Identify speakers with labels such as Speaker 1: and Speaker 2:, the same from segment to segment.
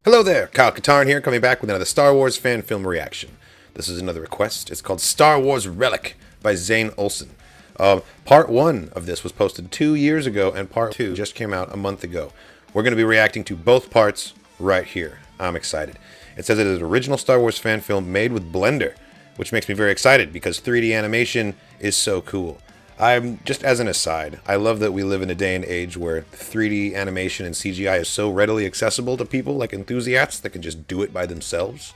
Speaker 1: Hello there, Kyle Katarn here, coming back with another Star Wars fan film reaction. This is another request. It's called Star Wars Relic by Zane Olson. Part 1 of this was posted 2 years ago, and Part 2 just came out a month ago. We're going to be reacting to both parts right here. I'm excited. It says it is an original Star Wars fan film made with Blender, which makes me very excited because 3D animation is so cool. Just as an aside, I love that we live in a day and age where 3D animation and CGI is so readily accessible to people like enthusiasts that can just do it by themselves.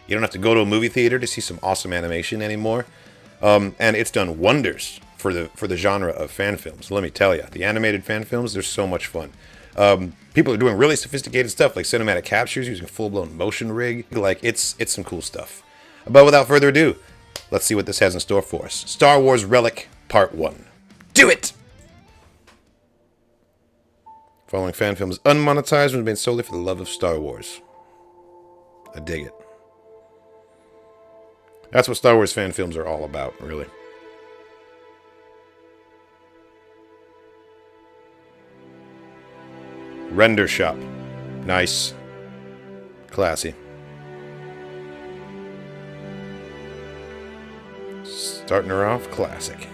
Speaker 1: You don't have to go to a movie theater to see some awesome animation anymore. And it's done wonders for the genre of fan films. Let me tell you, the animated fan films, they're so much fun. People are doing really sophisticated stuff like cinematic captures using full-blown motion rig. Like, it's some cool stuff. But without further ado, let's see what this has in store for us. Star Wars Relic Part 1. Do it! Following fan film is unmonetized and was made solely for the love of Star Wars. I dig it. That's what Star Wars fan films are all about, really. Render shop. Nice. Classy. Starting her off classic.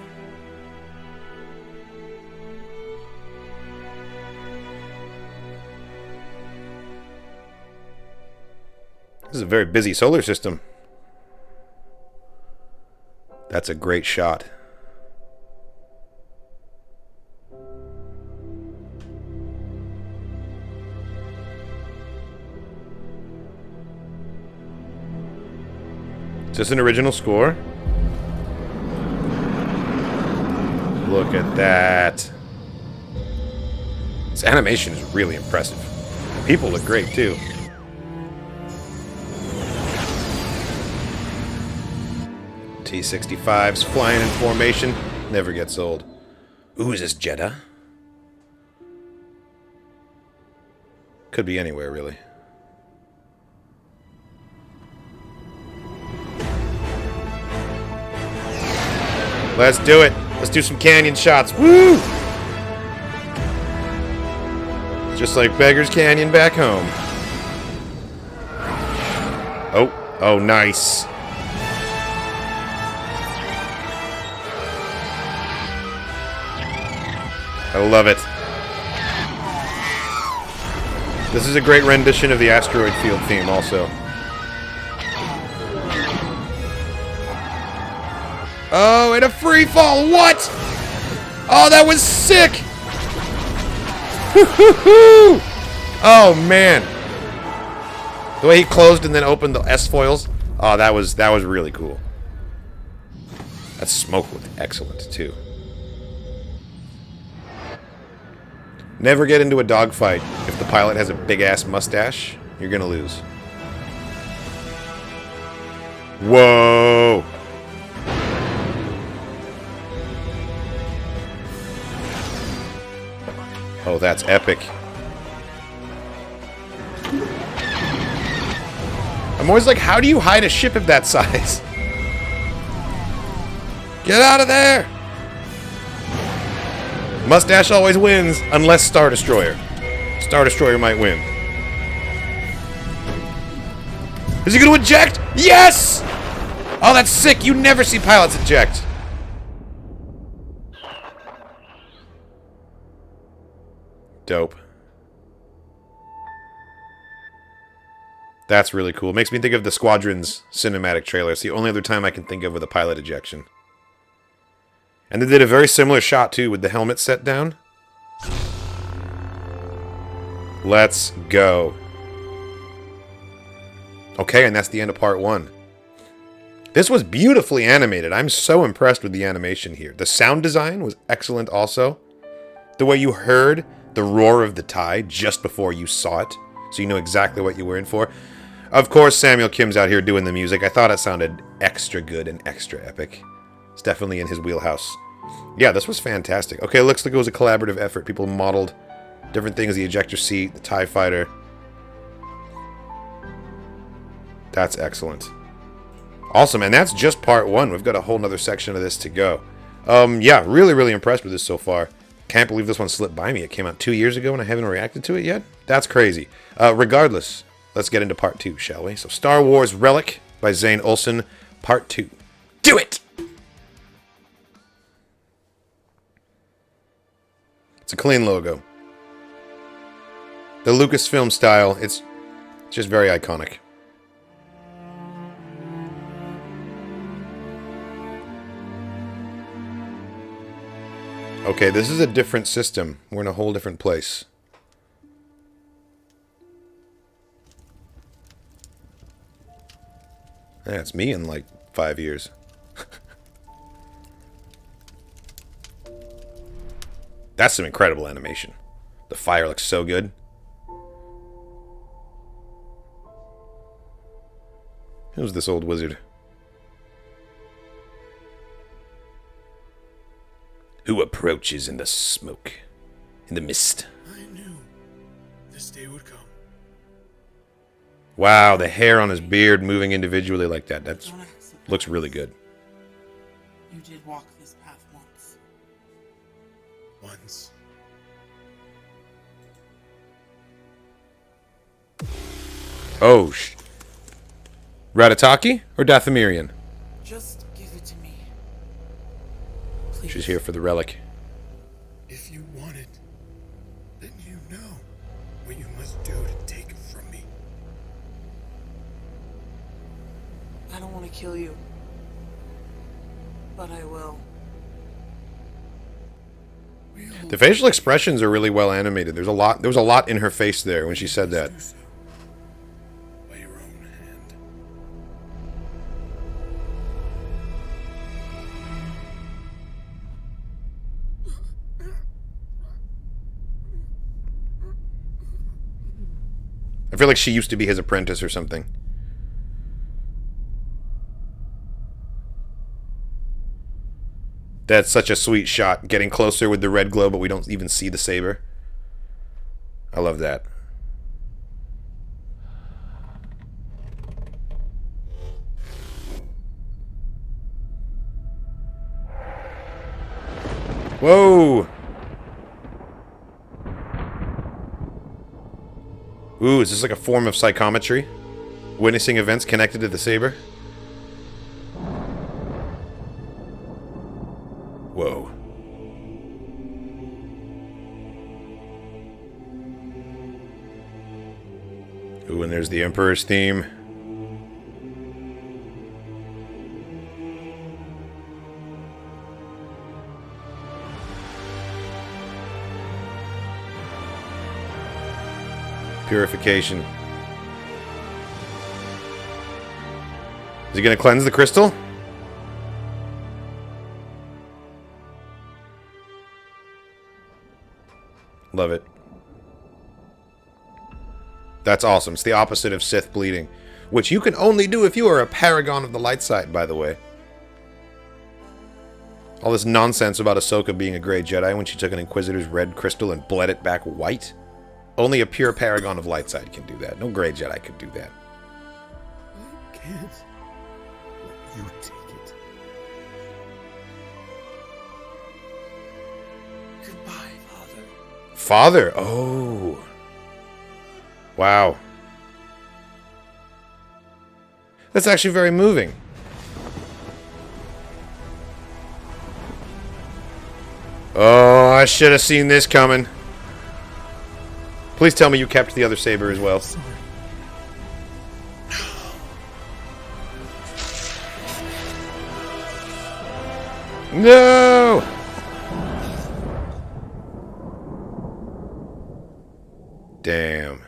Speaker 1: This is a very busy solar system. That's a great shot. Is this an original score? Look at that. This animation is really impressive. People look great too. T-65s flying in formation. Never gets old. Ooh, is this Jeddah? Could be anywhere, really. Let's do it. Let's do some canyon shots. Woo! Just like Beggar's Canyon back home. Oh, nice. I love it. This is a great rendition of the asteroid field theme also. Oh, and a free fall. What? Oh, that was sick. Oh, man. The way he closed and then opened the S-foils. Oh, that was really cool. That smoke looked excellent, too. Never get into a dogfight if the pilot has a big-ass mustache. You're gonna lose. Whoa! Oh, that's epic. I'm always like, how do you hide a ship of that size? Get out of there! Mustache always wins, unless Star Destroyer. Star Destroyer might win. Is he going to eject? Yes! Oh, that's sick. You never see pilots eject. Dope. That's really cool. Makes me think of the Squadrons cinematic trailer. It's the only other time I can think of with a pilot ejection. And they did a very similar shot, too, with the helmet set down. Let's go. Okay, and that's the end of part 1. This was beautifully animated. I'm so impressed with the animation here. The sound design was excellent also. The way you heard the roar of the TIE just before you saw it, so you know exactly what you were in for. Of course, Samuel Kim's out here doing the music. I thought it sounded extra good and extra epic. It's definitely in his wheelhouse. Yeah, this was fantastic. Okay, it looks like it was a collaborative effort. People modeled different things, the ejector seat, the TIE fighter. That's excellent. Awesome, and that's just part 1. We've got a whole nother section of this to go. Yeah, really impressed with this so far. Can't believe this one slipped by me. It came out 2 years ago and I haven't reacted to it yet. That's crazy. Regardless, let's get into part 2, shall we? So Star Wars Relic by Zane Olson, part 2. Do it! It's a clean logo. The Lucasfilm style, it's just very iconic. Okay, this is a different system. We're in a whole different place. Yeah, it's me in like 5 years. That's some incredible animation. The fire looks so good. Who's this old wizard? Who approaches in the smoke, in the mist?
Speaker 2: I knew this day would come.
Speaker 1: Wow, the hair on his beard moving individually like that. That looks really good.
Speaker 3: You did walk this path once.
Speaker 2: Once.
Speaker 1: Oh, Ratataki or Dathomirian?
Speaker 3: Just give it to me. Please.
Speaker 1: She's here for the relic.
Speaker 2: If you want it, then you know what you must do to take it from me.
Speaker 3: I don't want to kill you, but I will.
Speaker 1: The facial expressions are really well animated. There was a lot in her face there when she said that.
Speaker 2: Do so by your own hand.
Speaker 1: I feel like she used to be his apprentice or something. That's such a sweet shot, getting closer with the red glow, but we don't even see the saber. I love that. Whoa! Ooh, is this like a form of psychometry? Witnessing events connected to the saber? Whoa. Ooh, and there's the Emperor's theme. Purification. Is he gonna cleanse the crystal? Love it. That's awesome. It's the opposite of Sith bleeding, which you can only do if you are a paragon of the light side, by the way. All this nonsense about Ahsoka being a Grey Jedi when she took an Inquisitor's red crystal and bled it back white. Only a pure paragon of light side can do that. No Grey Jedi could do that.
Speaker 2: I can't let you take it.
Speaker 3: Goodbye, Father.
Speaker 1: Father? Oh. Wow. That's actually very moving. Oh, I should have seen this coming. Please tell me you kept the other saber as well.
Speaker 2: Sorry.
Speaker 1: No! Damn.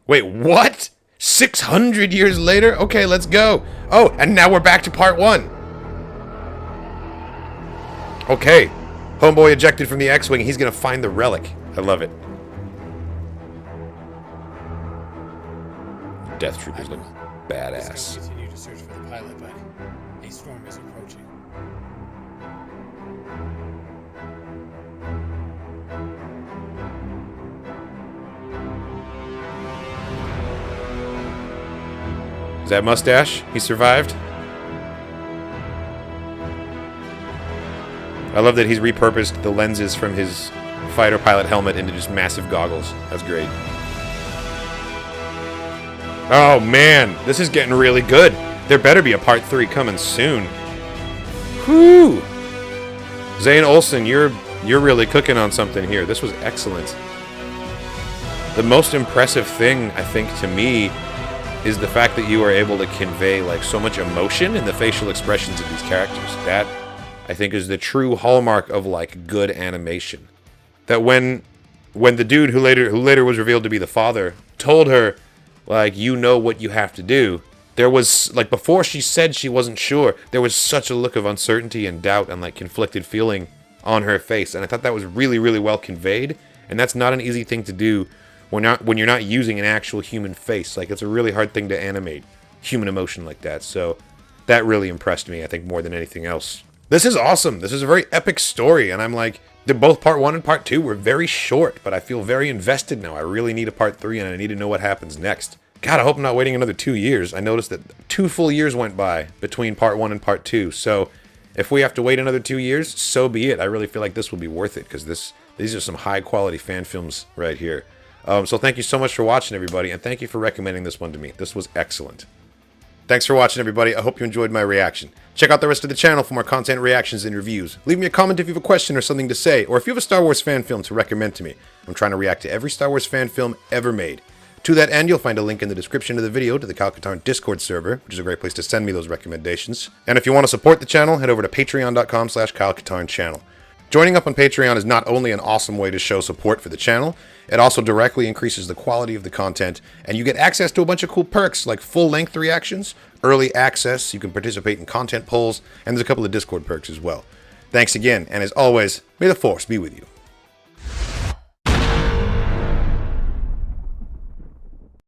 Speaker 1: Wait, what? 600 years later? Okay, let's go. Oh, and now we're back to part 1. Okay. Homeboy ejected from the X-Wing. He's gonna find the relic. I love it. Death Troopers look badass.
Speaker 2: Continue to search for the pilot, but a storm is approaching.
Speaker 1: Is that Mustache? He survived? I love that he's repurposed the lenses from his fighter pilot helmet into just massive goggles. That's great. Oh man, this is getting really good. There better be a part 3 coming soon. Whew! Zane Olson, you're really cooking on something here. This was excellent. The most impressive thing, I think, to me, is the fact that you are able to convey like so much emotion in the facial expressions of these characters. That, I think, is the true hallmark of like good animation. That when the dude who later was revealed to be the father told her, like, you know what you have to do, there was, like, before she said she wasn't sure, there was such a look of uncertainty and doubt and, like, conflicted feeling on her face. And I thought that was really, really well conveyed. And that's not an easy thing to do when you're not using an actual human face. Like, it's a really hard thing to animate human emotion like that. So that really impressed me, I think, more than anything else. This is awesome. This is a very epic story. And I'm like, both part 1 and part 2 were very short, but I feel very invested now. I really need a part 3, and I need to know what happens next. God, I hope I'm not waiting another 2 years. I noticed that 2 full years went by between part 1 and part 2. So if we have to wait another 2 years, so be it. I really feel like this will be worth it, because these are some high-quality fan films right here. So thank you so much for watching, everybody, and thank you for recommending this one to me. This was excellent. Thanks for watching, everybody. I hope you enjoyed my reaction. Check out the rest of the channel for more content, reactions, and reviews. Leave me a comment if you have a question or something to say, or if you have a Star Wars fan film to recommend to me. I'm trying to react to every Star Wars fan film ever made. To that end, you'll find a link in the description of the video to the Kyle Katarn Discord server, which is a great place to send me those recommendations. And if you want to support the channel, head over to patreon.com/Kyle Katarn channel. Joining up on Patreon is not only an awesome way to show support for the channel, it also directly increases the quality of the content, and you get access to a bunch of cool perks like full-length reactions, early access, you can participate in content polls, and there's a couple of Discord perks as well. Thanks again, and as always, may the Force be with you.